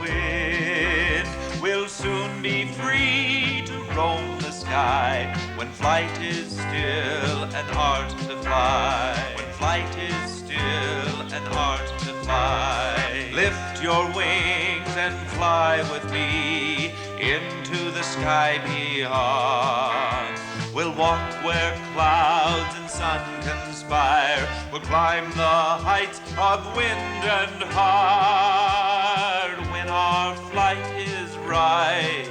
wind. We'll soon be free to roam the sky, when flight is still an art to fly. When flight is still an art to fly. Lift your wings and fly with me into the sky beyond. We'll walk where clouds and sun conspire. We'll climb the heights of wind and hard. When our flight is right,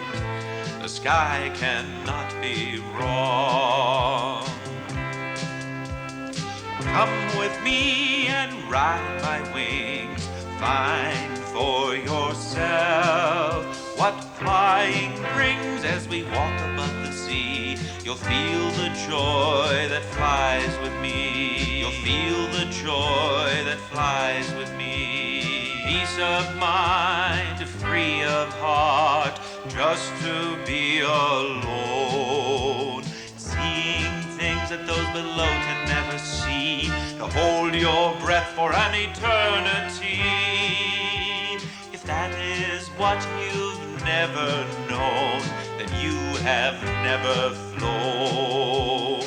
the sky cannot be wrong. Come with me and ride my wings. Find for yourself what flying brings as we walk above the sea. You'll feel the joy that flies with me. You'll feel the joy that flies with me. Peace of mind, free of heart, just to be alone. Seeing things that those below can never see. To hold your breath for an eternity. If that is what you've never known, then you have never flown.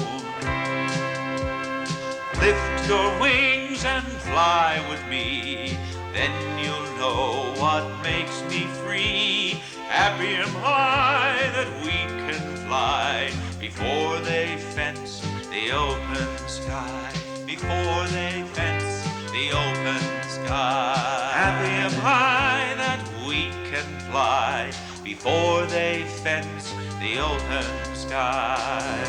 Lift your wings and fly with me, then you'll know what makes me free. Happy am I that we can fly before they fence the open sky. Before they fence the open sky. Happy am I that we can fly before they fence the open sky.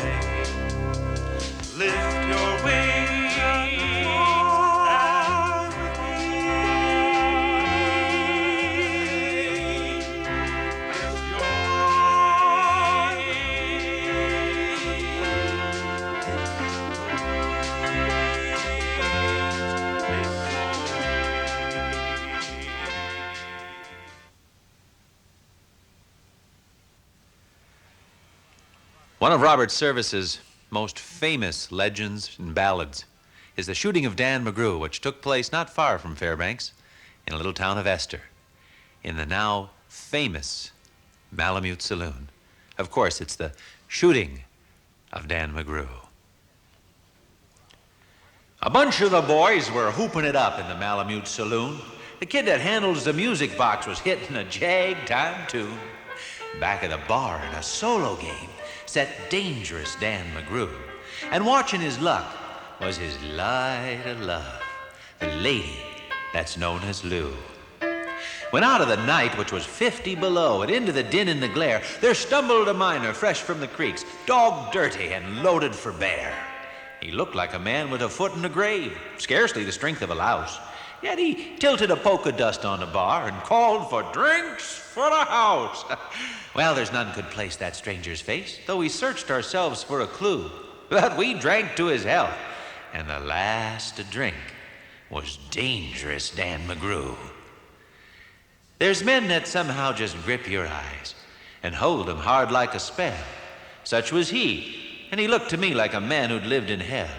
Lift your wings and fly with me. Lift your One of Robert Service's most famous legends and ballads is the shooting of Dan Mcgrew, which took place not far from Fairbanks in a little town of Esther, in the now famous Malamute Saloon. Of course, it's the shooting of Dan Mcgrew. A bunch of the boys were hooping it up in the Malamute Saloon. The kid that handles the music box was hitting a jag-time tune. Back at the bar in a solo game sat dangerous Dan Mcgrew, and watching his luck was his light of love, the lady that's known as Lou. When out of the night, which was 50 below, and into the din and the glare, there stumbled a miner fresh from the creeks, dog dirty and loaded for bear. He looked like a man with a foot in the grave, scarcely the strength of a louse. Yet he tilted a polka dust on the bar and called for drinks for the house. Well, there's none could place that stranger's face, though we searched ourselves for a clue. But we drank to his health, and the last to drink was dangerous Dan Mcgrew. There's men that somehow just grip your eyes and hold them hard like a spell. Such was he, and he looked to me like a man who'd lived in hell,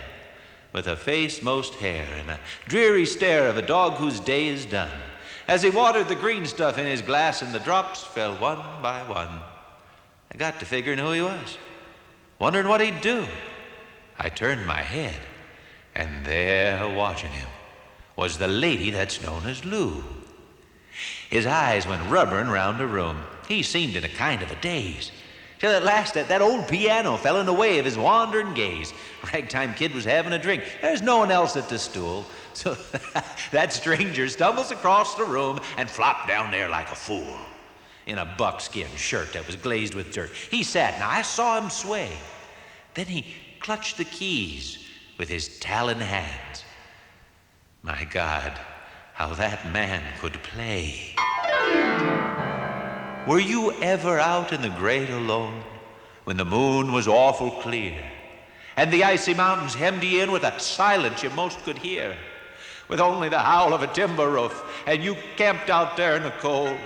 with a face most hair and a dreary stare of a dog whose day is done, as he watered the green stuff in his glass and the drops fell one by one. I got to figuring who he was, wondering what he'd do. I turned my head, and there watching him was the lady that's known as Lou. His eyes went rubbering round the room. He seemed in a kind of a daze, till at last that old piano fell in the way of his wandering gaze. Ragtime kid was having a drink. There's no one else at the stool. So that stranger stumbles across the room and flopped down there like a fool in a buckskin shirt that was glazed with dirt. He sat, and I saw him sway. Then he clutched the keys with his talon hands. My God, how that man could play. Were you ever out in the great alone when the moon was awful clear and the icy mountains hemmed you in with a silence you most could hear, with only the howl of a timber roof, and you camped out there in the cold,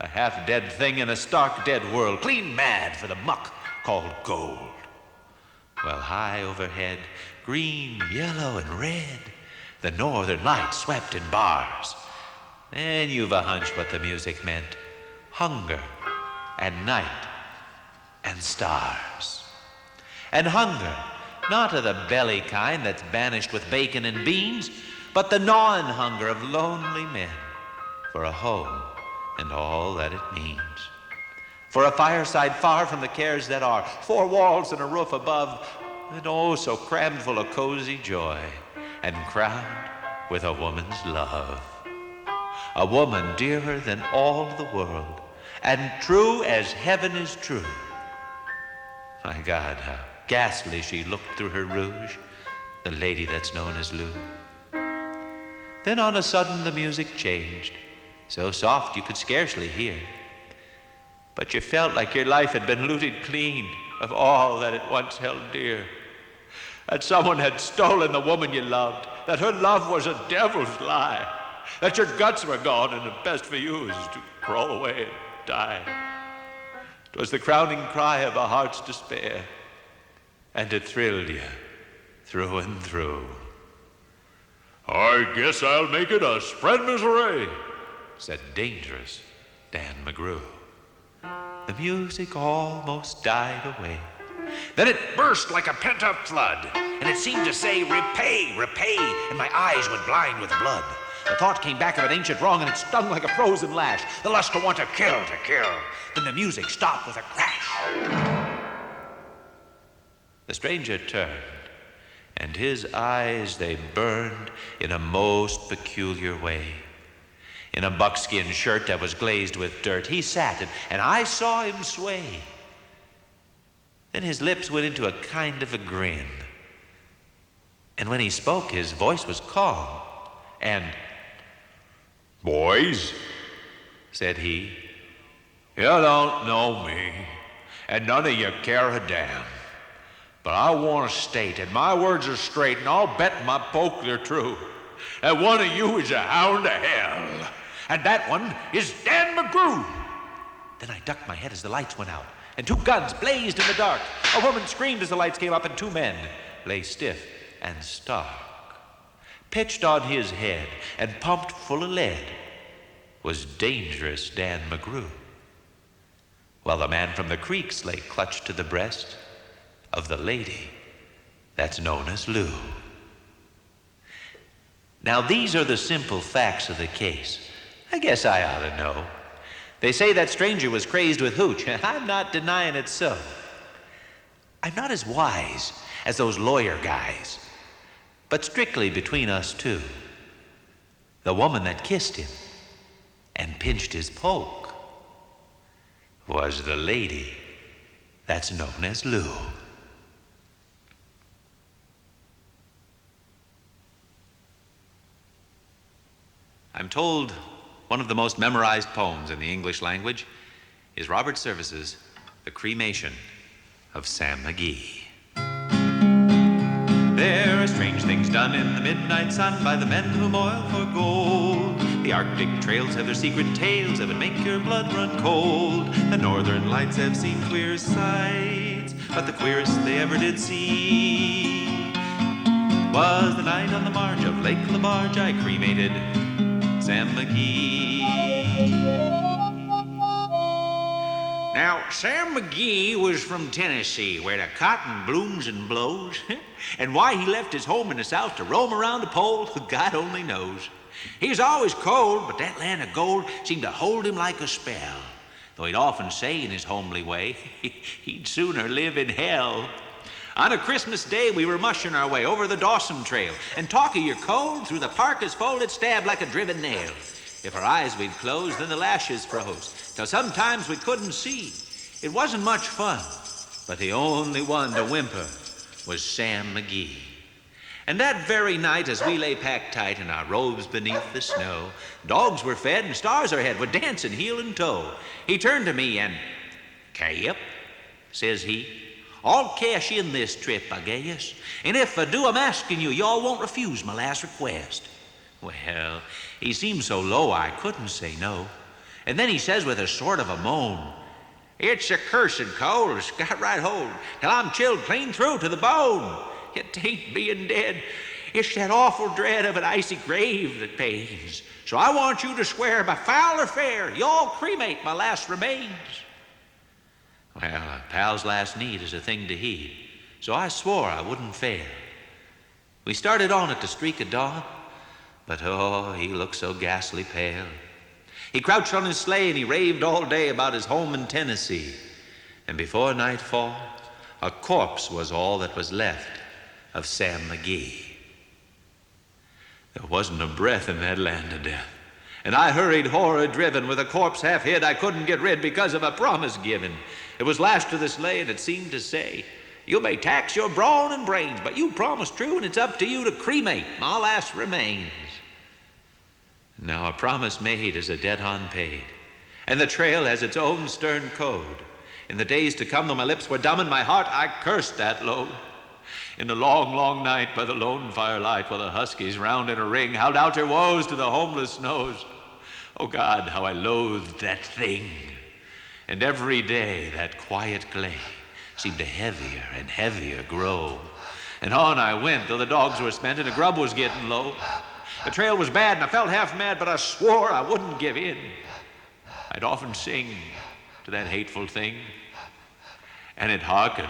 a half-dead thing in a stark dead world, clean mad for the muck called gold? Well, high overhead, green, yellow, and red, the northern lights swept in bars. then you've a hunch what the music meant. Hunger and night and stars. And hunger, not of the belly kind that's banished with bacon and beans, but the gnawing hunger of lonely men for a home and all that it means. For a fireside far from the cares that are, 4 walls and a roof above, and oh, so crammed full of cozy joy, and crowned with a woman's love. A woman dearer than all the world, and true as heaven is true. My God, how ghastly she looked through her rouge, the lady that's known as Lou. Then on a sudden the music changed, so soft you could scarcely hear. But you felt like your life had been looted clean of all that it once held dear. That someone had stolen the woman you loved, that her love was a devil's lie, that your guts were gone and the best for you is to crawl away and die. 'Twas the crowning cry of a heart's despair, and it thrilled you through and through. "I guess I'll make it a spread misery," said dangerous Dan Mcgrew. The music almost died away. Then it burst like a pent-up flood, and it seemed to say, "Repay, repay," and my eyes went blind with blood. The thought came back of an ancient wrong, and it stung like a frozen lash. The lust to want to kill, to kill. Then the music stopped with a crash. The stranger turned, and his eyes, they burned in a most peculiar way. In a buckskin shirt that was glazed with dirt, he sat, and I saw him sway. Then his lips went into a kind of a grin. And when he spoke, his voice was calm. And, "Boys," said he, "you don't know me, and none of you care a damn. But I want to state, and my words are straight, and I'll bet my poke they're true, that one of you is a hound of hell, and that one is Dan Mcgrew." Then I ducked my head as the lights went out, and 2 guns blazed in the dark. A woman screamed as the lights came up, and 2 men lay stiff and stark. Pitched on his head and pumped full of lead was dangerous Dan Mcgrew, while the man from the creeks lay clutched to the breast of the lady that's known as Lou. Now, these are the simple facts of the case. I guess I ought to know. They say that stranger was crazed with hooch, and I'm not denying it's so. I'm not as wise as those lawyer guys, but strictly between us two, the woman that kissed him and pinched his poke was the lady that's known as Lou. I'm told one of the most memorized poems in the English language is Robert Service's The Cremation of Sam Mcgee. There are strange things done in the midnight sun by the men who moil for gold. The Arctic trails have their secret tales that would make your blood run cold. The northern lights have seen queer sights, but the queerest they ever did see was the night on the marge of Lake Labarge I cremated Sam Mcgee. Now, Sam Mcgee was from Tennessee, where the cotton blooms and blows. And why he left his home in the South to roam around the pole, God only knows. He was always cold, but that land of gold seemed to hold him like a spell. Though he'd often say in his homely way, he'd sooner live in hell. On a Christmas day, we were mushing our way over the Dawson Trail, and talk of your cold, through the parka's fold it stabbed like a driven nail. If our eyes we'd close, then the lashes froze, till sometimes we couldn't see. It wasn't much fun, but the only one to whimper was Sam Mcgee. And that very night, as we lay packed tight in our robes beneath the snow, dogs were fed and stars o'erhead were dancing heel and toe. He turned to me and, "Cap," says he, "I'll cash in this trip, I guess. And if I do, I'm asking you, y'all won't refuse my last request." Well, he seemed so low I couldn't say no. And then he says with a sort of a moan, "It's a cursed cold, it's got right hold, till I'm chilled clean through to the bone. It ain't being dead, It's that awful dread of an icy grave that pains. So I want you to swear by foul or fair, you'll cremate my last remains. Well, a pal's last need is a thing to heed, so I swore I wouldn't fail. We started on at the streak of dawn, but oh, he looked so ghastly pale. He crouched on his sleigh and he raved all day about his home in Tennessee. And before nightfall, a corpse was all that was left of Sam Mcgee. There wasn't a breath in that land of death. And I hurried horror-driven with a corpse half hid I couldn't get rid because of a promise given. It was lashed to the sleigh and it seemed to say, you may tax your brawn and brains, but you promised true and it's up to you to cremate my last remains. Now a promise made is a debt unpaid, and the trail has its own stern code. In the days to come, though my lips were dumb and my heart, I cursed that load. In the long, long night by the lone firelight, while the huskies round in a ring howled out their woes to the homeless snows. Oh God, how I loathed that thing. And every day that quiet clay seemed to heavier and heavier grow. And on I went, though the dogs were spent and the grub was getting low. The trail was bad and I felt half mad, but I swore I wouldn't give in. I'd often sing to that hateful thing, and it hearkened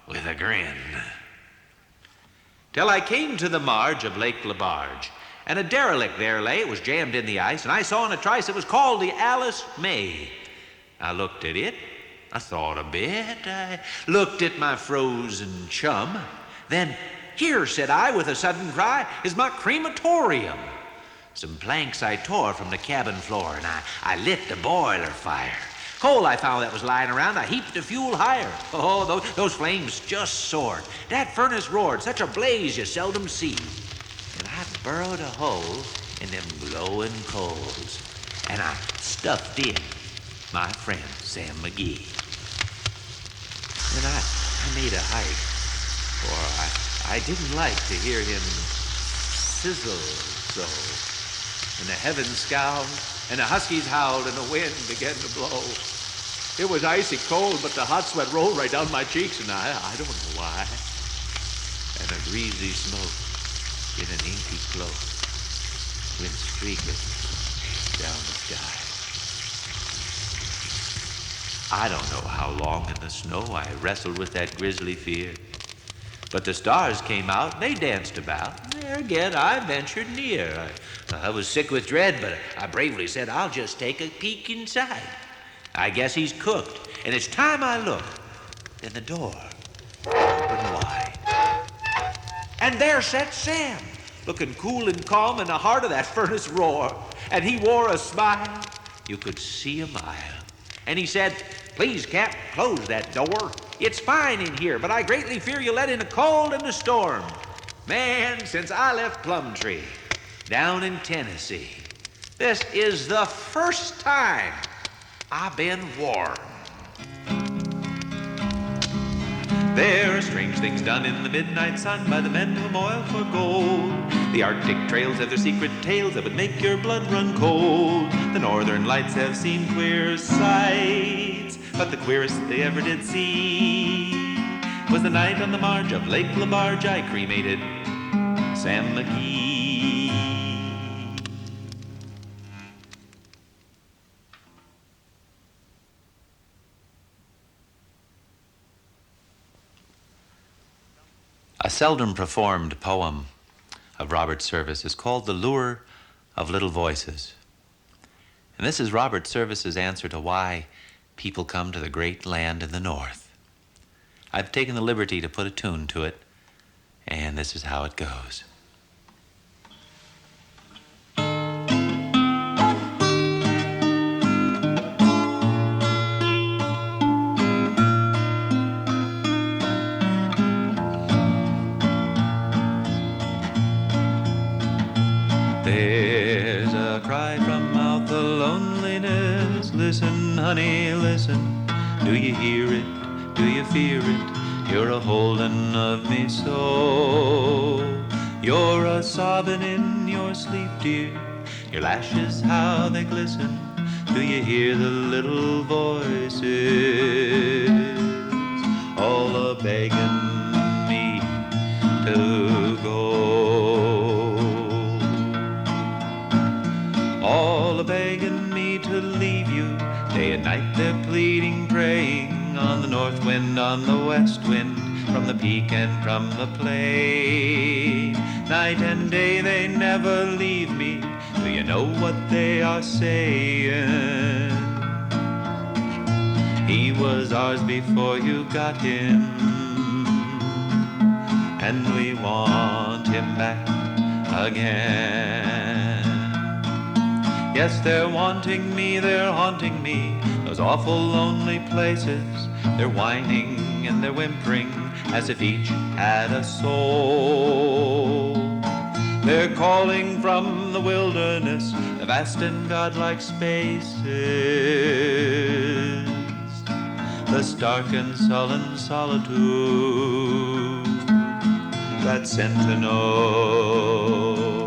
with a grin. Till I came to the marge of Lake Labarge, and a derelict there lay. It was jammed in the ice, and I saw in a trice it was called the Alice May. I looked at it, I thought a bit, I looked at my frozen chum. Then, here, said I with a sudden cry, is my crematorium. Some planks I tore from the cabin floor, and I lit the boiler fire. Coal I found that was lying around, I heaped the fuel higher. Oh, those flames just soared. That furnace roared, such a blaze you seldom see. And I burrowed a hole in them glowing coals, and I stuffed in my friend Sam Mcgee. Then I made a hike, for I didn't like to hear him sizzle so. And the heavens scowled, and the huskies howled, and the wind began to blow. It was icy cold, but the hot sweat rolled right down my cheeks, and I don't know why. And a greasy smoke in an inky cloak went streaking down the sky. I don't know how long in the snow I wrestled with that grisly fear. But the stars came out, and they danced about. There again, I ventured near. I was sick with dread, but I bravely said, I'll just take a peek inside. I guess he's cooked, and it's time I looked. Then the door opened wide. And there sat Sam, looking cool and calm in the heart of that furnace roar. And he wore a smile you could see a mile. And he said, please, Cap, close that door. It's fine in here, but I greatly fear you'll let in the cold and the storm. Man, since I left Plumtree down in Tennessee, this is the first time I've been warm. There are strange things done in the midnight sun by the men who moil for gold. The Arctic trails have their secret tales that would make your blood run cold. The northern lights have seen queer sights, but the queerest they ever did see was the night on the marge of Lake Labarge I cremated Sam Mcgee. A seldom performed poem of Robert Service is called The Lure of Little Voices. And this is Robert Service's answer to why people come to the great land in the north. I've taken the liberty to put a tune to it, and this is how it goes. There's a cry from out the loneliness. Listen, honey, listen. Do you hear it? Do you fear it? You're a holding of me so. You're a sobbing in your sleep, dear. Your lashes, how they glisten. Do you hear the little voices all a begging me to go? leave you. Day and night they're pleading, praying, on the north wind, on the west wind, from the peak and from the plain. Night and day they never leave me. Do you know what they are saying? He was ours before you got him, and we want him back again. Yes, they're wanting me, they're haunting me, those awful lonely places. They're whining and they're whimpering as if each had a soul. They're calling from the wilderness, the vast and godlike spaces, the stark and sullen solitude that sent to know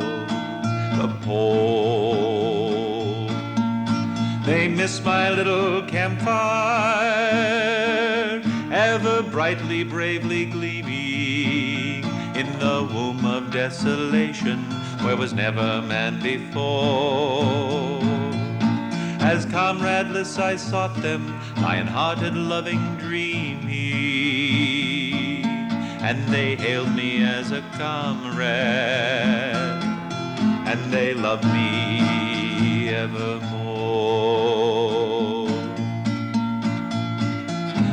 the pole. They miss my little campfire, ever brightly, bravely gleaming in the womb of desolation where was never man before. As comradeless I sought them, lion-hearted, loving, dreamy, and they hailed me as a comrade, and they loved me evermore.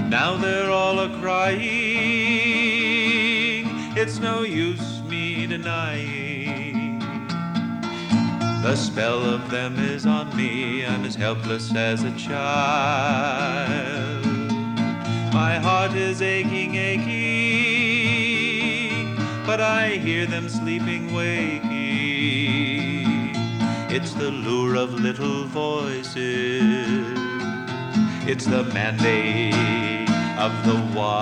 Now they're all a-crying, it's no use me denying. The spell of them is on me, I'm as helpless as a child. My heart is aching, aching, but I hear them sleeping, waking. It's the lure of little voices, it's the mandate of the wild.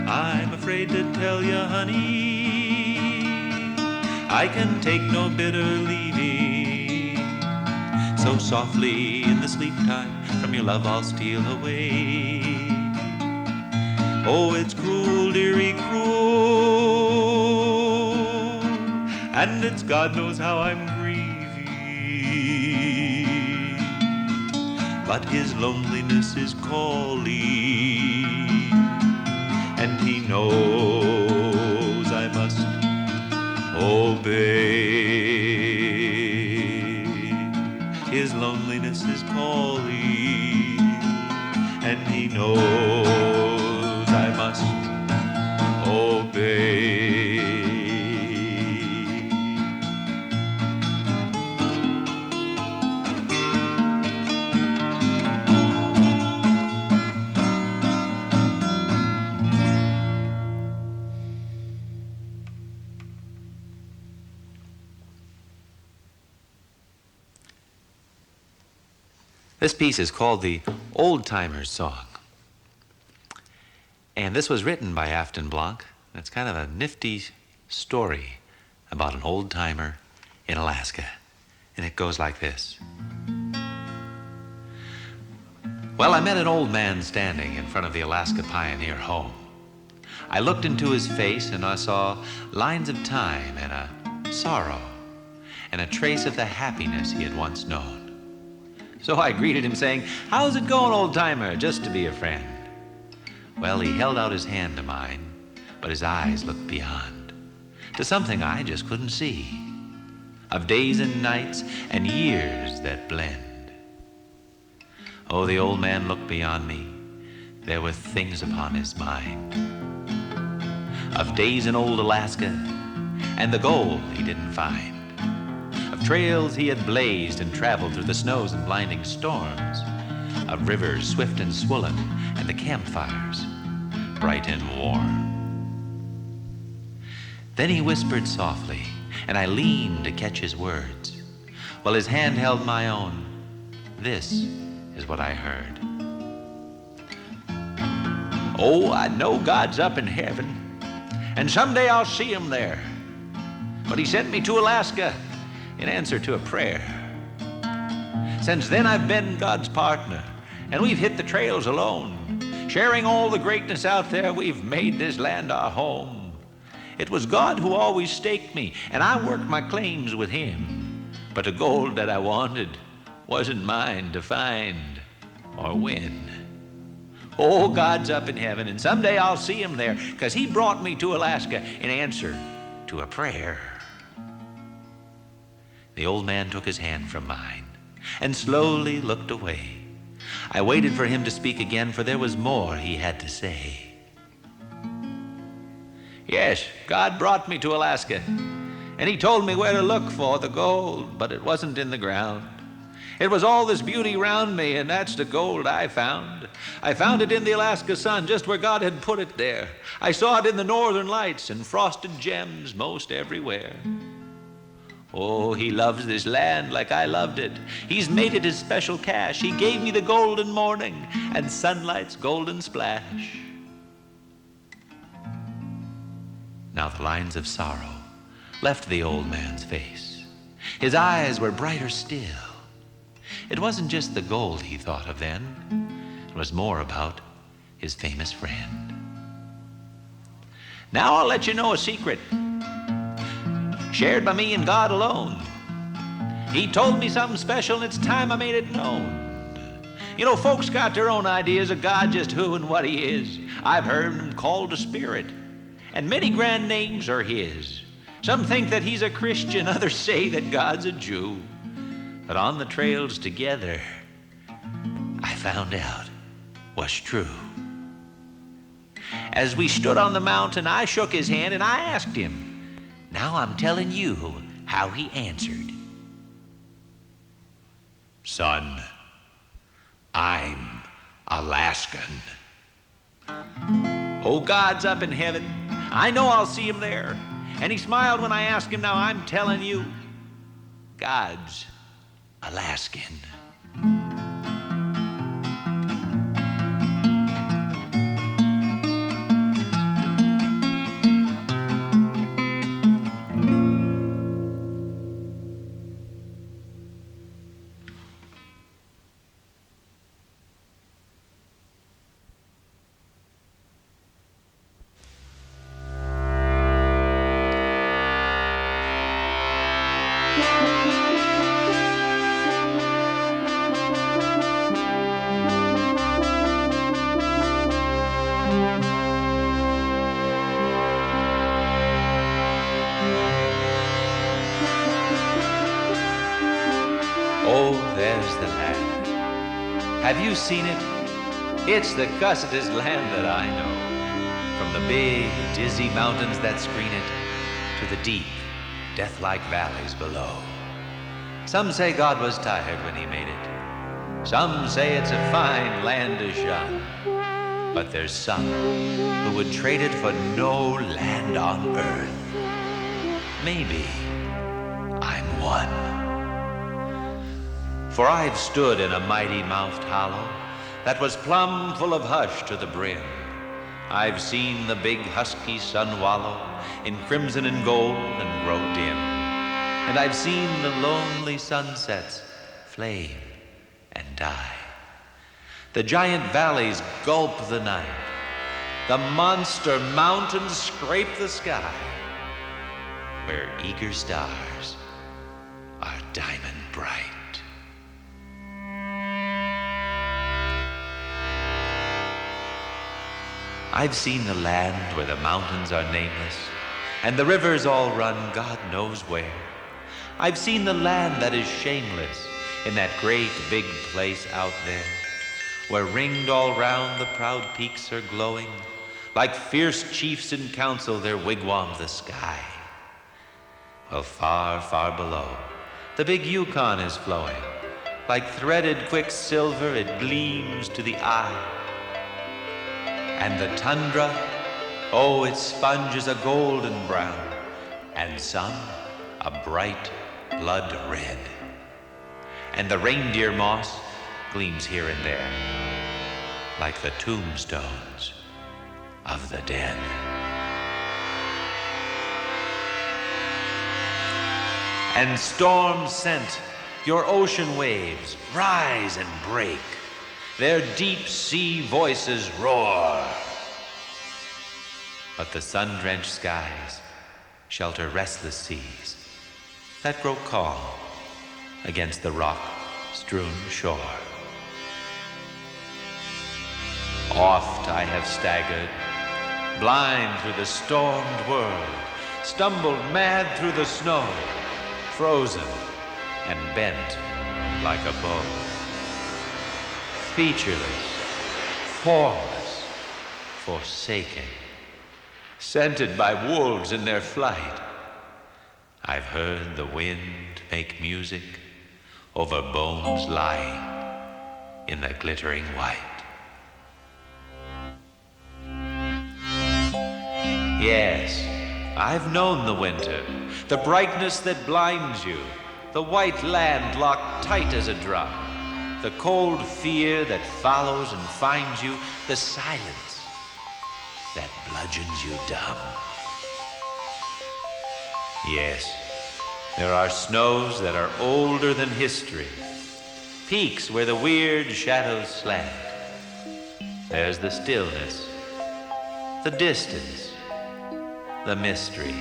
I'm afraid to tell you, honey, I can take no bitter leaving. So softly in the sleep time, from your love I'll steal away. Oh, it's cruel, dearie, cruel, and it's God knows how I'm grieving. But his loneliness is calling, and he knows I must obey. His loneliness is calling, and he knows I must obey. This piece is called the Old Timer's Song. And this was written by Afton Blanc. It's kind of a nifty story about an old timer in Alaska. And it goes like this. Well, I met an old man standing in front of the Alaska Pioneer home. I looked into his face and I saw lines of time and a sorrow and a trace of the happiness he had once known. So I greeted him saying, "How's it going, old timer?" just to be a friend. Well, he held out his hand to mine, but his eyes looked beyond, to something I just couldn't see, of days and nights and years that blend. Oh, the old man looked beyond me. There were things upon his mind, of days in old Alaska and the gold he didn't find, of trails he had blazed and traveled through the snows and blinding storms, of rivers swift and swollen and the campfires bright and warm. Then he whispered softly, and I leaned to catch his words. While his hand held my own, this is what I heard. "Oh, I know God's up in heaven, and someday I'll see him there. But he sent me to Alaska in answer to a prayer. Since then I've been God's partner, and we've hit the trails alone. Sharing all the greatness out there, we've made this land our home. It was God who always staked me, and I worked my claims with him. But the gold that I wanted wasn't mine to find or win. Oh, God's up in heaven, and someday I'll see him there, 'cause he brought me to Alaska in answer to a prayer. The old man took his hand from mine and slowly looked away. I waited for him to speak again, for there was more he had to say. Yes, God brought me to Alaska, and he told me where to look for the gold, but it wasn't in the ground. It was all this beauty round me, and that's the gold I found. I found it in the Alaska sun, just where God had put it there. I saw it in the northern lights and frosted gems most everywhere. Oh, he loves this land like I loved it. He's made it his special cache. He gave me the golden morning and sunlight's golden splash. Now the lines of sorrow left the old man's face. His eyes were brighter still. It wasn't just the gold he thought of then. It was more about his famous friend. Now I'll let you know a secret, shared by me and God alone. He told me something special, and it's time I made it known. You know, folks got their own ideas of God, just who and what he is. I've heard him called a spirit, and many grand names are his. Some think that he's a Christian, others say that God's a Jew. But on the trails together, I found out what's true. As we stood on the mountain, I shook his hand and I asked him, now I'm telling you how he answered. Son, I'm Alaskan. Oh, God's up in heaven. I know I'll see him there. And he smiled when I asked him, now I'm telling you, God's Alaskan. Oh, there's the land. Have you seen it? It's the cussedest land that I know. From the big, dizzy mountains that screen it to the deep, death-like valleys below. Some say God was tired when he made it. Some say it's a fine land to shun. But there's some who would trade it for no land on earth. Maybe I'm one. For I've stood in a mighty-mouthed hollow that was plumb full of hush to the brim. I've seen the big husky sun wallow in crimson and gold and grow dim. And I've seen the lonely sunsets flame and die. The giant valleys gulp the night. The monster mountains scrape the sky, where eager stars are diamond bright. I've seen the land where the mountains are nameless and the rivers all run God knows where. I've seen the land that is shameless in that great big place out there, where ringed all round the proud peaks are glowing, like fierce chiefs in council their wigwam the sky. Well, far, far below, the big Yukon is flowing, like threaded quicksilver it gleams to the eye. And the tundra, oh, its sponge is a golden brown, and some a bright blood red. And the reindeer moss gleams here and there, like the tombstones of the dead. And storms sent, your ocean waves rise and break. Their deep sea voices roar. But the sun-drenched skies shelter restless seas that grow calm against the rock-strewn shore. Oft I have staggered, blind through the stormed world, stumbled mad through the snow, frozen and bent like a bow. Featureless, formless, forsaken, scented by wolves in their flight, I've heard the wind make music over bones lying in the glittering white. Yes, I've known the winter, the brightness that blinds you, the white land locked tight as a drum, the cold fear that follows and finds you, the silence that bludgeons you dumb. Yes, there are snows that are older than history, peaks where the weird shadows slant. There's the stillness, the distance, the mystery.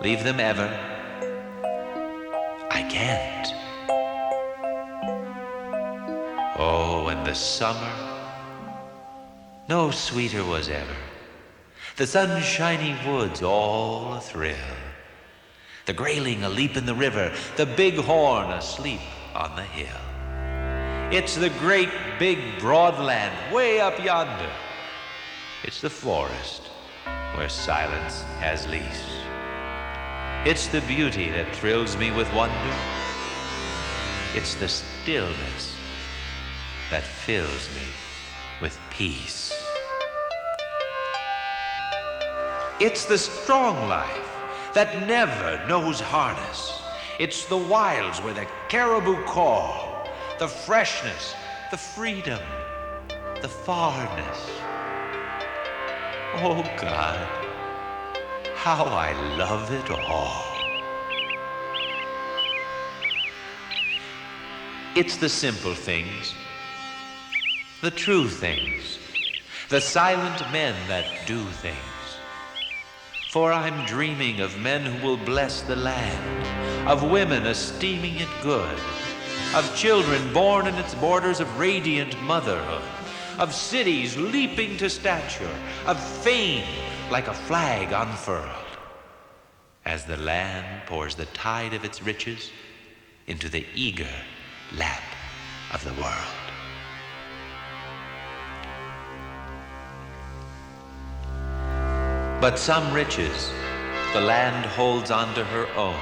Leave them ever? I can't. Oh, and the summer, no sweeter was ever. The sunshiny woods all a-thrill. The grayling a-leap in the river, the bighorn asleep on the hill. It's the great big broad land way up yonder. It's the forest where silence has lease. It's the beauty that thrills me with wonder. It's the stillness that fills me with peace. It's the strong life that never knows harness. It's the wilds where the caribou call, the freshness, the freedom, the farness. Oh God, how I love it all. It's the simple things, the true things, the silent men that do things. For I'm dreaming of men who will bless the land, of women esteeming it good, of children born in its borders of radiant motherhood, of cities leaping to stature, of fame like a flag unfurled, as the land pours the tide of its riches into the eager lap of the world. But some riches the land holds onto her own,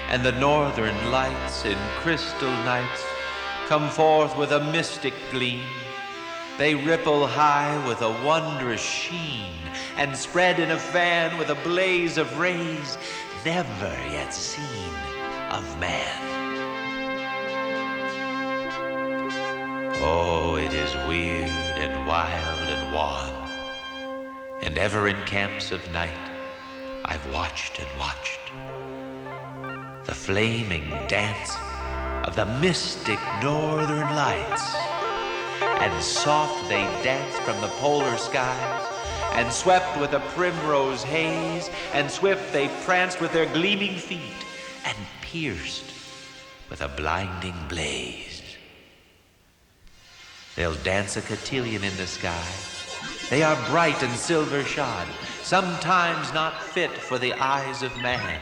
and the northern lights in crystal nights come forth with a mystic gleam. They ripple high with a wondrous sheen and spread in a fan with a blaze of rays never yet seen of man. Oh, it is weird and wild and wan. And ever in camps of night I've watched and watched the flaming dance of the mystic northern lights. And soft they danced from the polar skies, and swept with a primrose haze, and swift they pranced with their gleaming feet, and pierced with a blinding blaze. They'll dance a cotillion in the sky. They are bright and silver-shod, sometimes not fit for the eyes of man,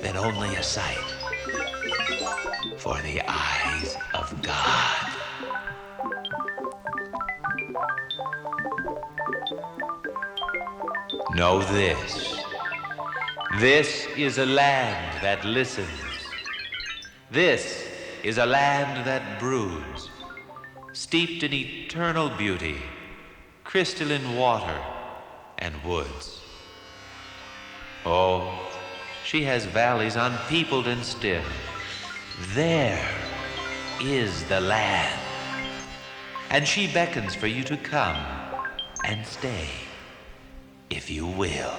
then only a sight for the eyes of God. Know this. This is a land that listens. This is a land that broods, steeped in eternal beauty, crystalline water and woods. Oh, she has valleys unpeopled and still. There is the land, and she beckons for you to come and stay, if you will.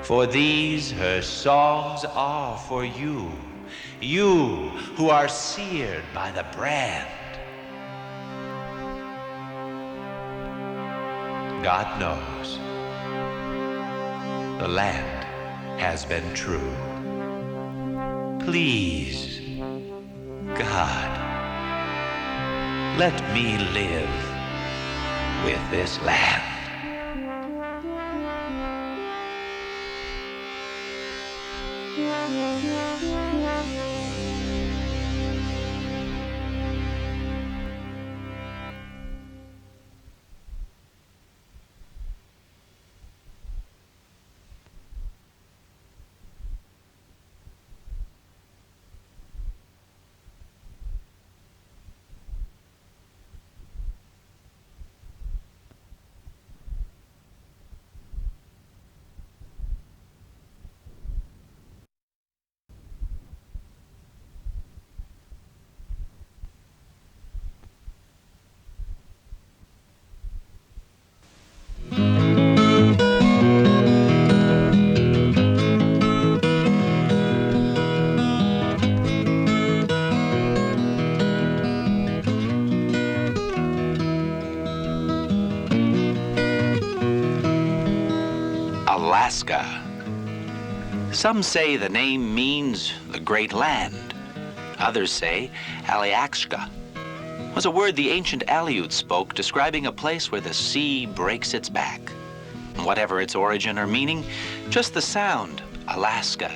For these her songs are for you, you who are seared by the brand. God knows the land has been true. Please, God, let me live with this land. Alaska. Some say the name means the Great Land. Others say Aliakshka was a word the ancient Aleut spoke describing a place where the sea breaks its back. Whatever its origin or meaning, just the sound, Alaska,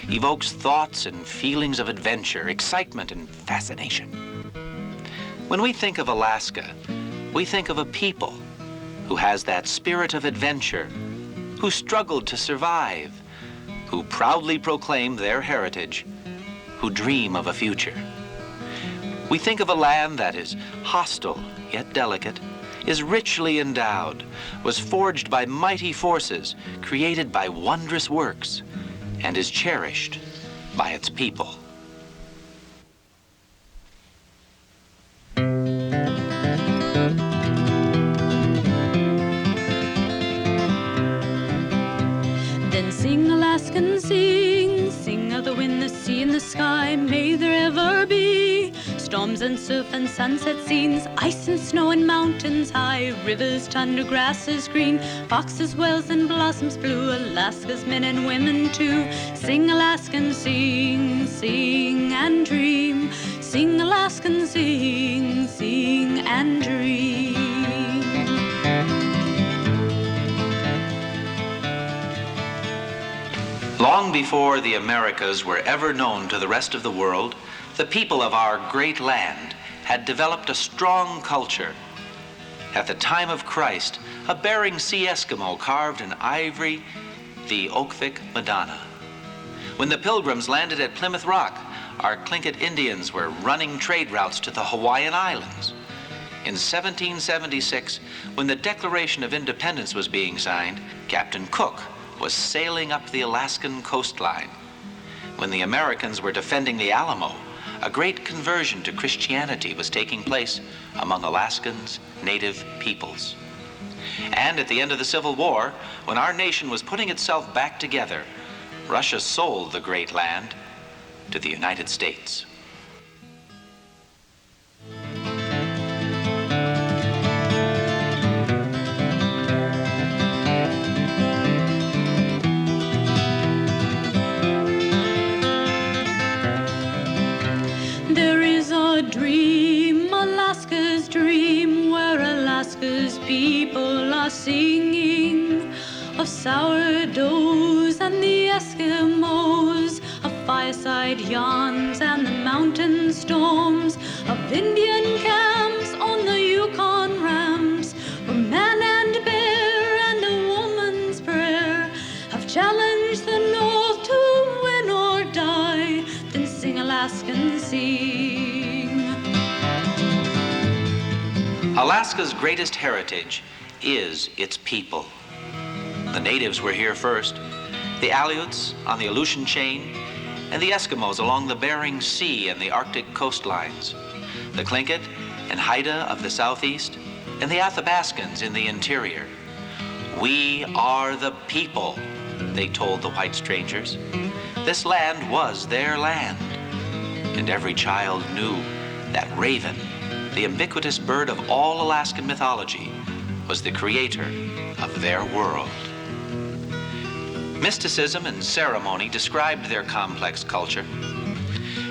evokes thoughts and feelings of adventure, excitement, and fascination. When we think of Alaska, we think of a people who has that spirit of adventure, who struggled to survive, who proudly proclaim their heritage, who dream of a future. We think of a land that is hostile yet delicate, is richly endowed, was forged by mighty forces, created by wondrous works, and is cherished by its people. Then sing, Alaskan, sing, sing of the wind, the sea, and the sky. May there ever be storms and surf and sunset scenes, ice and snow and mountains high, rivers, tundra, grasses green, foxes, whales, and blossoms blue, Alaska's men and women too. Sing, Alaskan, sing, sing and dream. Sing, Alaskan, sing, sing and dream. Long before the Americas were ever known to the rest of the world, the people of our great land had developed a strong culture. At the time of Christ, a Bering Sea Eskimo carved in ivory the Oakvik Madonna. When the Pilgrims landed at Plymouth Rock, our Tlingit Indians were running trade routes to the Hawaiian Islands. In 1776, when the Declaration of Independence was being signed, Captain Cook was sailing up the Alaskan coastline. When the Americans were defending the Alamo, a great conversion to Christianity was taking place among Alaskans' native peoples. And at the end of the Civil War, when our nation was putting itself back together, Russia sold the great land to the United States. There is a dream, Alaska's dream, where Alaska's people are singing of sourdoughs and the Eskimos, of fireside yarns and the mountain storms, of Indian camps on the Yukon ramps, where man and bear and a woman's prayer have challenged the North to win or die. Then sing, Alaskan, sing. Alaska's greatest heritage is its people. The natives were here first, the Aleuts on the Aleutian Chain, and the Eskimos along the Bering Sea and the Arctic coastlines, the Tlingit and Haida of the southeast, and the Athabascans in the interior. We are the people, they told the white strangers. This land was their land, and every child knew that Raven, the ubiquitous bird of all Alaskan mythology, was the creator of their world. Mysticism and ceremony described their complex culture.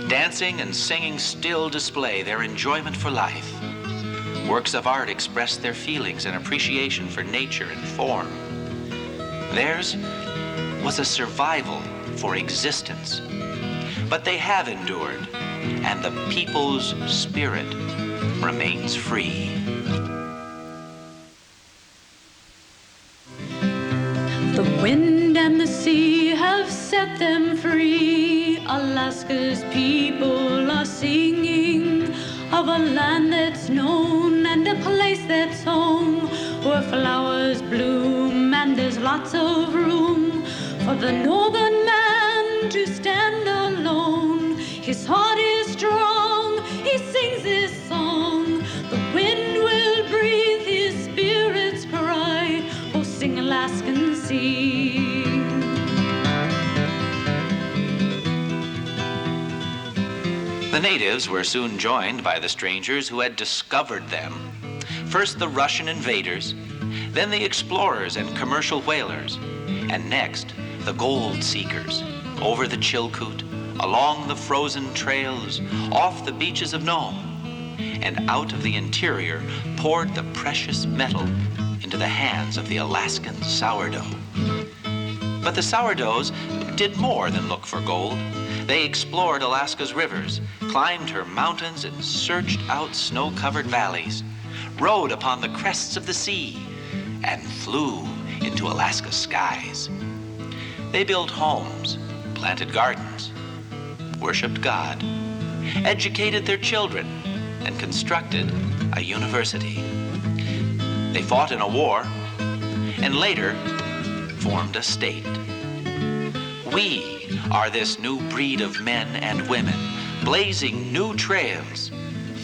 Dancing and singing still display their enjoyment for life. Works of art express their feelings and appreciation for nature and form. Theirs was a survival for existence. But they have endured, and the people's spirit remains free. The wind and the sea have set them free. Alaska's people are singing of a land that's known and a place that's home, where flowers bloom and there's lots of room for the northern man to stand alone. His heart is strong, he sings this song. The wind will breathe, his spirits cry. Oh, sing, Alaskan, sing. The natives were soon joined by the strangers who had discovered them. First the Russian invaders, then the explorers and commercial whalers, and next the gold seekers over the Chilkoot, along the frozen trails, off the beaches of Nome, and out of the interior poured the precious metal into the hands of the Alaskan sourdough. But the sourdoughs did more than look for gold. They explored Alaska's rivers, climbed her mountains, and searched out snow-covered valleys, rode upon the crests of the sea, and flew into Alaska's skies. They built homes, planted gardens, worshipped God, educated their children, and constructed a university. They fought in a war, and later formed a state. We are this new breed of men and women, blazing new trails,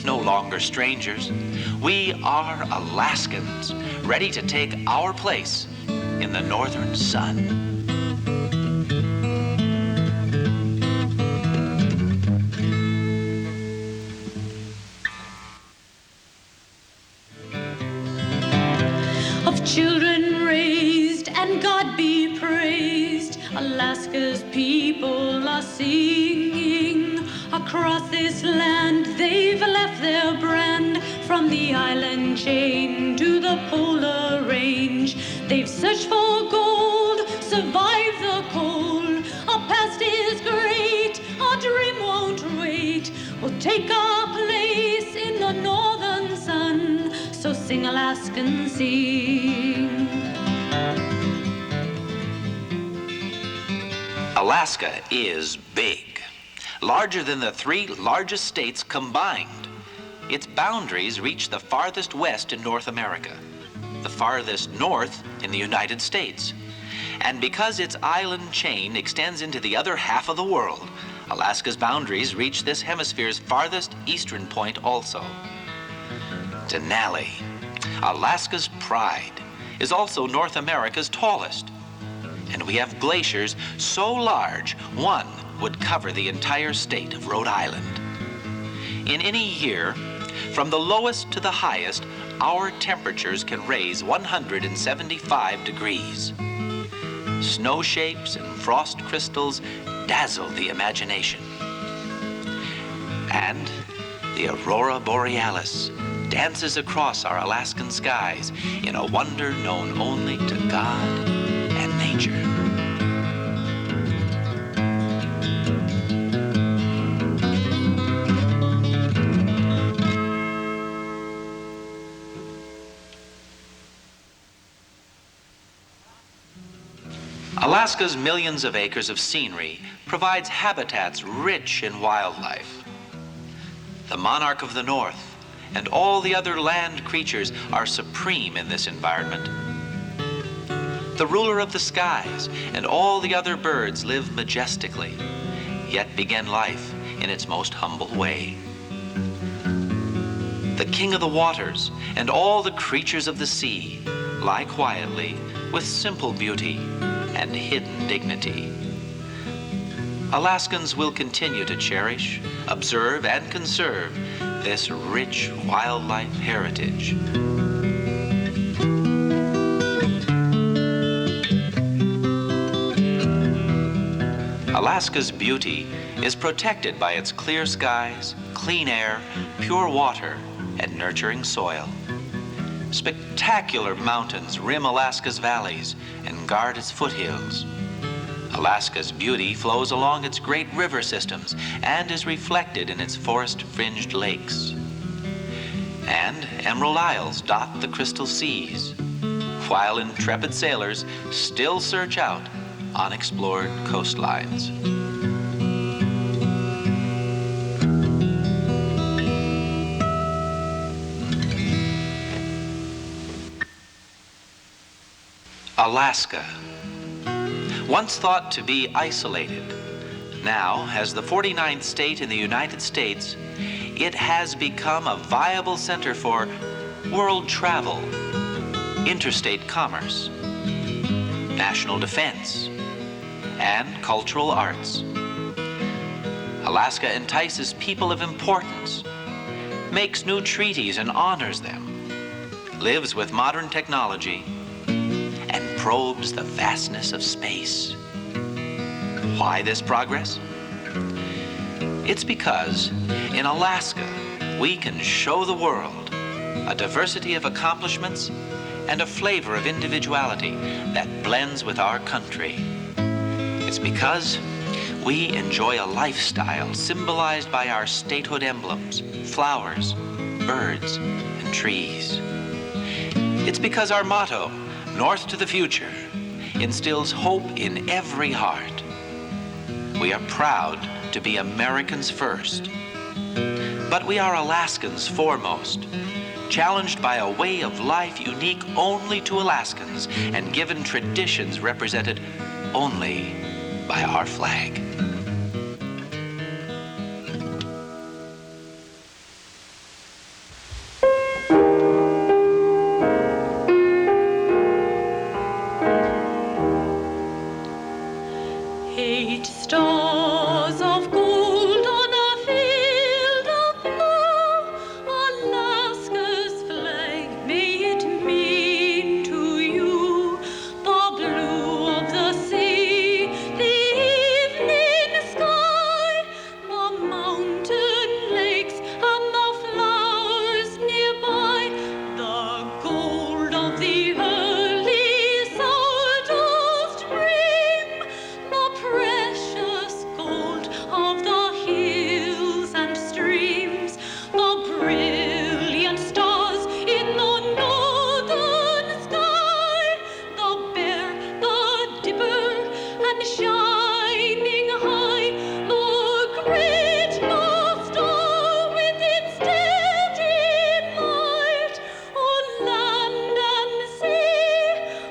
no longer strangers. We are Alaskans, ready to take our place in the northern sun. Of children raised and God be praised, Alaska's people are singing. Across this land they've left their brand, from the island chain to the polar range. They've searched for gold, survived the cold. Our past is great, our dream won't wait. We'll take our place in the northern sun. So sing, Alaskan, sing. Alaska is big, larger than the 3 largest states combined. Its boundaries reach the farthest west in North America, the farthest north in the United States. And because its island chain extends into the other half of the world, Alaska's boundaries reach this hemisphere's farthest eastern point also. Denali, Alaska's pride, is also North America's tallest. And we have glaciers so large, one would cover the entire state of Rhode Island. In any year, from the lowest to the highest, our temperatures can raise 175 degrees. Snow shapes and frost crystals dazzle the imagination. And the aurora borealis dances across our Alaskan skies in a wonder known only to God and nature. Alaska's millions of acres of scenery provides habitats rich in wildlife. The monarch of the north and all the other land creatures are supreme in this environment. The ruler of the skies and all the other birds live majestically, yet begin life in its most humble way. The king of the waters and all the creatures of the sea lie quietly with simple beauty and hidden dignity. Alaskans will continue to cherish, observe, and conserve this rich wildlife heritage. Alaska's beauty is protected by its clear skies, clean air, pure water, and nurturing soil. Spectacular mountains rim Alaska's valleys and guard its foothills. Alaska's beauty flows along its great river systems and is reflected in its forest-fringed lakes. And emerald isles dot the crystal seas, while intrepid sailors still search out unexplored coastlines. Alaska, once thought to be isolated, now, as the 49th state in the United States, it has become a viable center for world travel, interstate commerce, national defense, and cultural arts. Alaska entices people of importance, makes new treaties and honors them, lives with modern technology, and probes the vastness of space. Why this progress? It's because in Alaska, we can show the world a diversity of accomplishments and a flavor of individuality that blends with our country. It's because we enjoy a lifestyle symbolized by our statehood emblems, flowers, birds, and trees. It's because our motto, North to the Future, instills hope in every heart. We are proud to be Americans first, but we are Alaskans foremost, challenged by a way of life unique only to Alaskans and given traditions represented only by our flag. Stars of gold on a field of blue, Alaska's flag, may it mean to you the blue of the sea, the evening sky, the mountain lakes and the flowers nearby, the gold of the early sourdough stream, the precious gold of the hills and streams, the brilliant stars in the northern sky, the Bear, the Dipper, and shining high, the great North Star with its steady light, oh land and sea,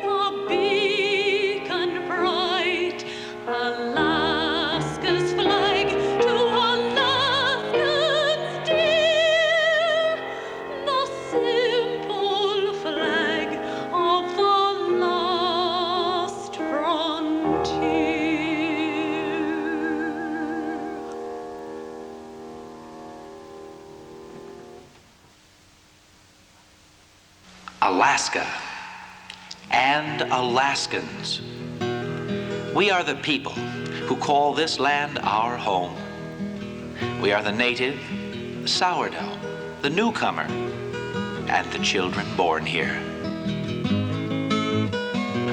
a beacon bright, Alaska's flag to Alaskans dear, the simple flag of the lost frontier. Alaska and Alaskans. We are the people who call this land our home. We are the native, the sourdough, the newcomer, and the children born here.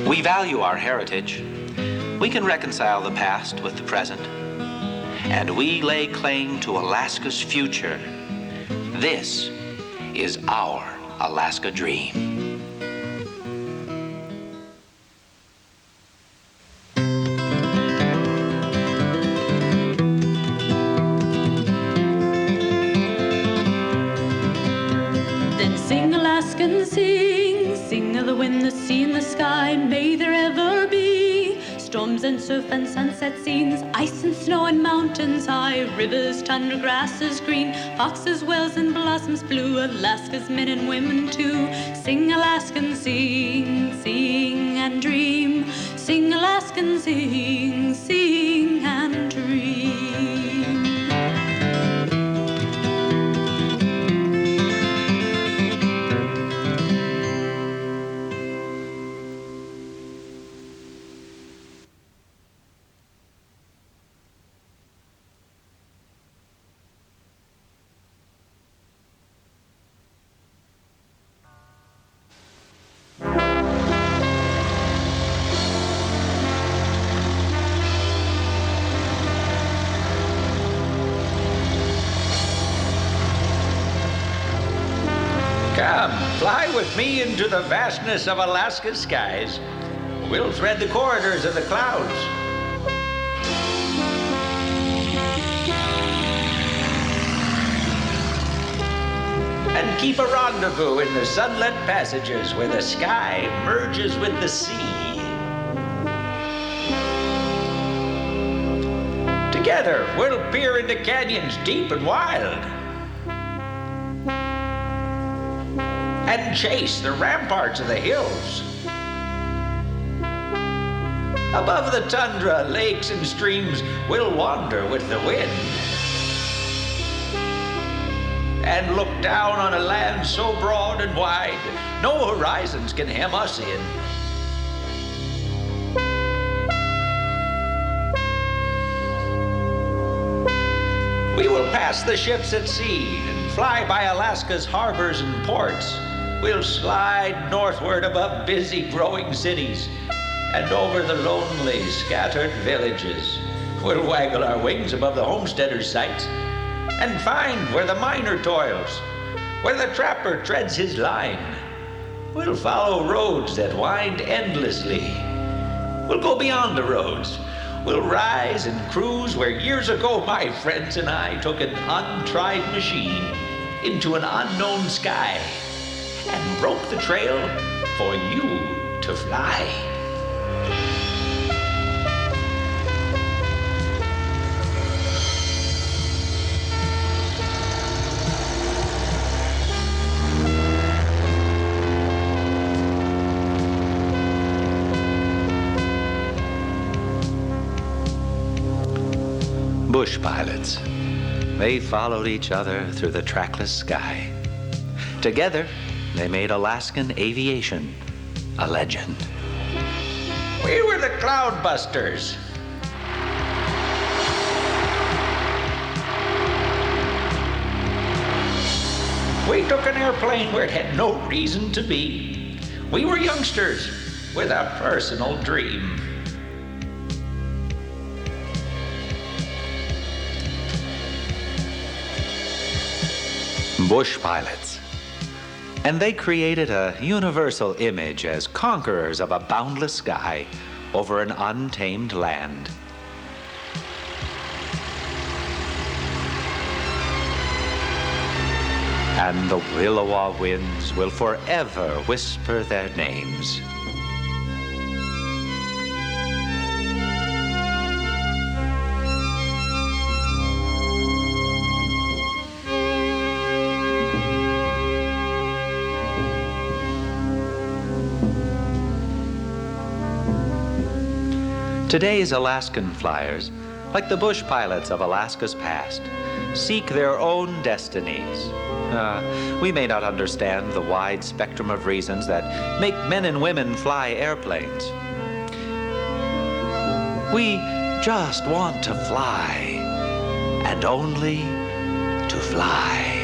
We value our heritage. We can reconcile the past with the present. And we lay claim to Alaska's future. This is our Alaska dream. Then sing, Alaskans, sing, sing of the wind, the sea, and the sky. May there ever be storms and surf and sunset scenes, ice and snow and mountains high, rivers, tundra, grasses green, foxes, whales, and blossoms blue. Alaska's men and women too. Sing, Alaskans, sing, sing and dream. Sing, Alaskans, sing, sing and dream. Fly with me into the vastness of Alaska's skies. We'll thread the corridors of the clouds. And keep a rendezvous in the sunlit passages where the sky merges with the sea. Together, we'll peer into canyons deep and wild and chase the ramparts of the hills. Above the tundra, lakes and streams, we'll wander with the wind and look down on a land so broad and wide, no horizons can hem us in. We will pass the ships at sea and fly by Alaska's harbors and ports. We'll slide northward above busy, growing cities and over the lonely, scattered villages. We'll waggle our wings above the homesteaders' sites and find where the miner toils, where the trapper treads his line. We'll follow roads that wind endlessly. We'll go beyond the roads. We'll rise and cruise where years ago my friends and I took an untried machine into an unknown sky and broke the trail for you to fly. Bush pilots. They followed each other through the trackless sky. Together, they made Alaskan aviation a legend. We were the Cloudbusters. We took an airplane where it had no reason to be. We were youngsters with a personal dream. Bush pilots. And they created a universal image as conquerors of a boundless sky over an untamed land. And the Willowa winds will forever whisper their names. Today's Alaskan flyers, like the bush pilots of Alaska's past, seek their own destinies. We may not understand the wide spectrum of reasons that make men and women fly airplanes. We just want to fly, and only to fly.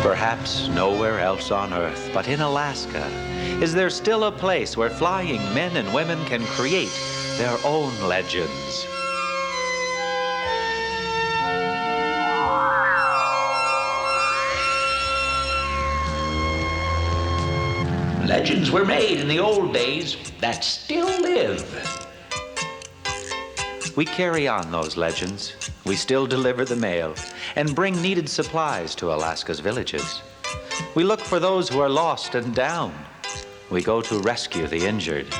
Perhaps nowhere else on Earth, but in Alaska, is there still a place where flying men and women can create their own legends. Legends were made in the old days that still live. We carry on those legends. We still deliver the mail and bring needed supplies to Alaska's villages. We look for those who are lost and down. We go to rescue the injured.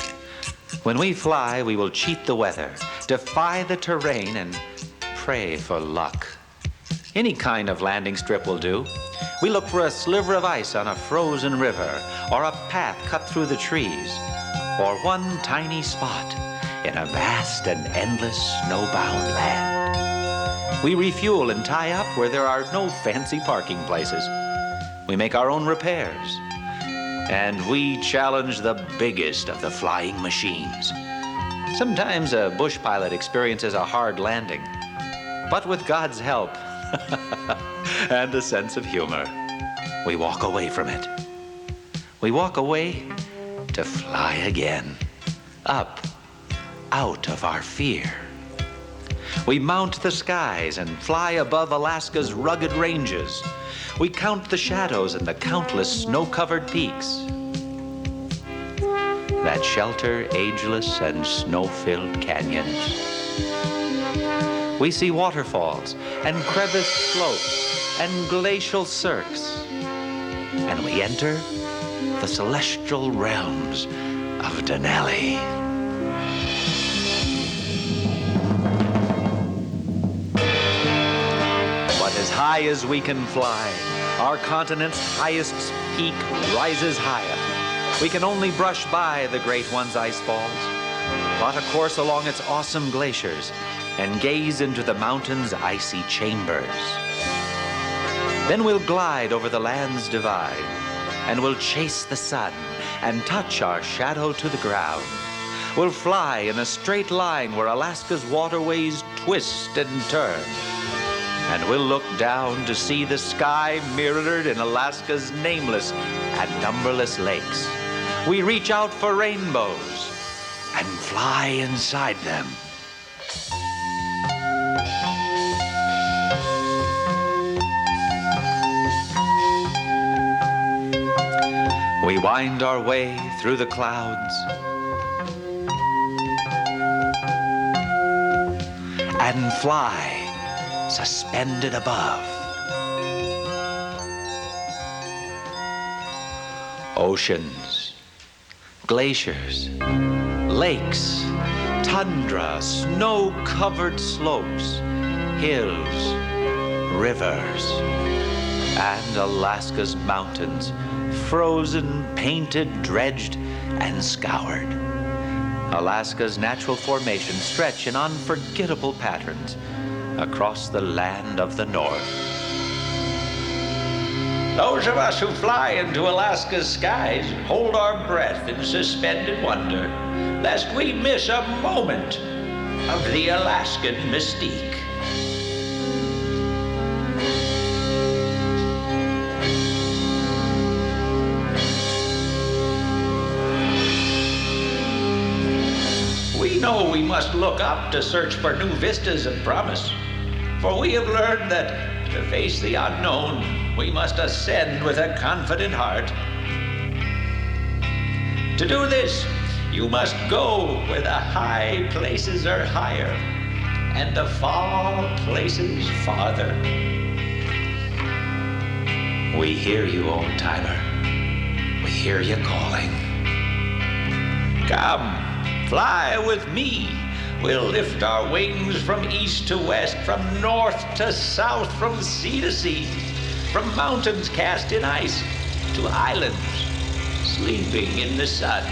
When we fly, we will cheat the weather, defy the terrain, and pray for luck. Any kind of landing strip will do. We look for a sliver of ice on a frozen river, or a path cut through the trees, or one tiny spot in a vast and endless snowbound land. We refuel and tie up where there are no fancy parking places. We make our own repairs. And we challenge the biggest of the flying machines. Sometimes a bush pilot experiences a hard landing, but with God's help and a sense of humor, we walk away from it. We walk away to fly again. up, out of our fear. We mount the skies and fly above Alaska's rugged ranges. We count the shadows and the countless snow-covered peaks that shelter ageless and snow-filled canyons. We see waterfalls and crevice slopes and glacial cirques. And we enter the celestial realms of Denali. But as high as we can fly, our continent's highest peak rises higher. We can only brush by the great one's ice falls, plot a course along its awesome glaciers, and gaze into the mountain's icy chambers. Then we'll glide over the land's divide, and we'll chase the sun and touch our shadow to the ground. We'll fly in a straight line where Alaska's waterways twist and turn. And we'll look down to see the sky mirrored in Alaska's nameless and numberless lakes. We reach out for rainbows and fly inside them. We wind our way through the clouds and fly suspended above. Oceans, glaciers, lakes, tundra, snow-covered slopes, hills, rivers, and Alaska's mountains, frozen, painted, dredged, and scoured. Alaska's natural formations stretch in unforgettable patterns across the land of the North. Those of us who fly into Alaska's skies hold our breath in suspended wonder, lest we miss a moment of the Alaskan mystique. We know we must look up to search for new vistas of promise, for we have learned that to face the unknown, we must ascend with a confident heart. To do this, you must go where the high places are higher and the far places farther. We hear you, old timer. We hear you calling. Come, fly with me. We'll lift our wings from east to west, from north to south, from sea to sea, from mountains cast in ice to islands sleeping in the sun.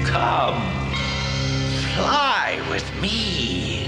Come, fly with me.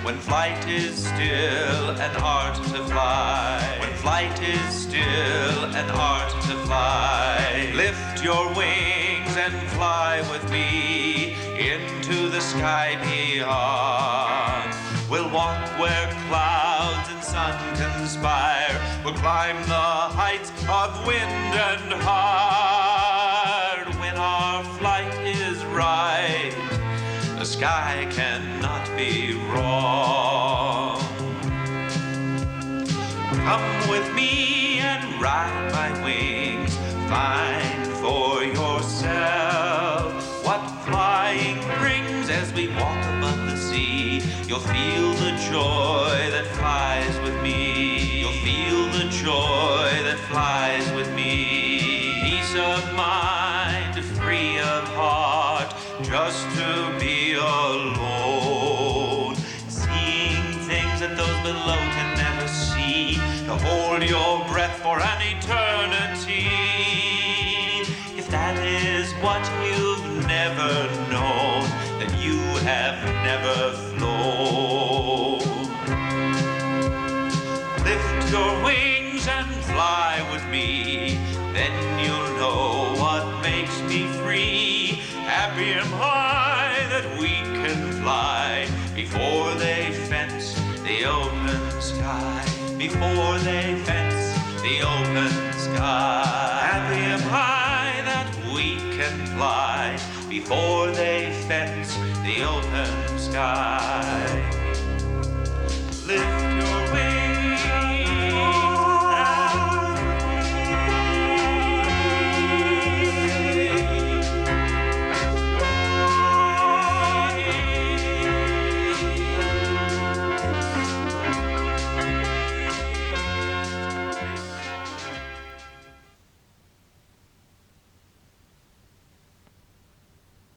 When flight is still an art to fly. When flight is still an art to fly. Lift your wings and fly with me into the sky beyond. We'll walk where clouds and sun conspire. We'll climb the heights of wind and heart. When our flight is right, the sky cannot be wrong. Come with me and ride my wings. Find for yourself what flying brings as we walk above the sea. You'll feel the joy that flies with me. You'll feel the joy that flies with me. Peace of mind, free of heart, just to be alone, seeing things that those below can never. To hold your breath for an eternity. never flown. Lift your wings and fly with me, then you'll know what makes me free. Happy am I that we can fly before they fence the open sky. Before they fence the open sky. Happy am I that we can fly before they fence the open sky. Lift your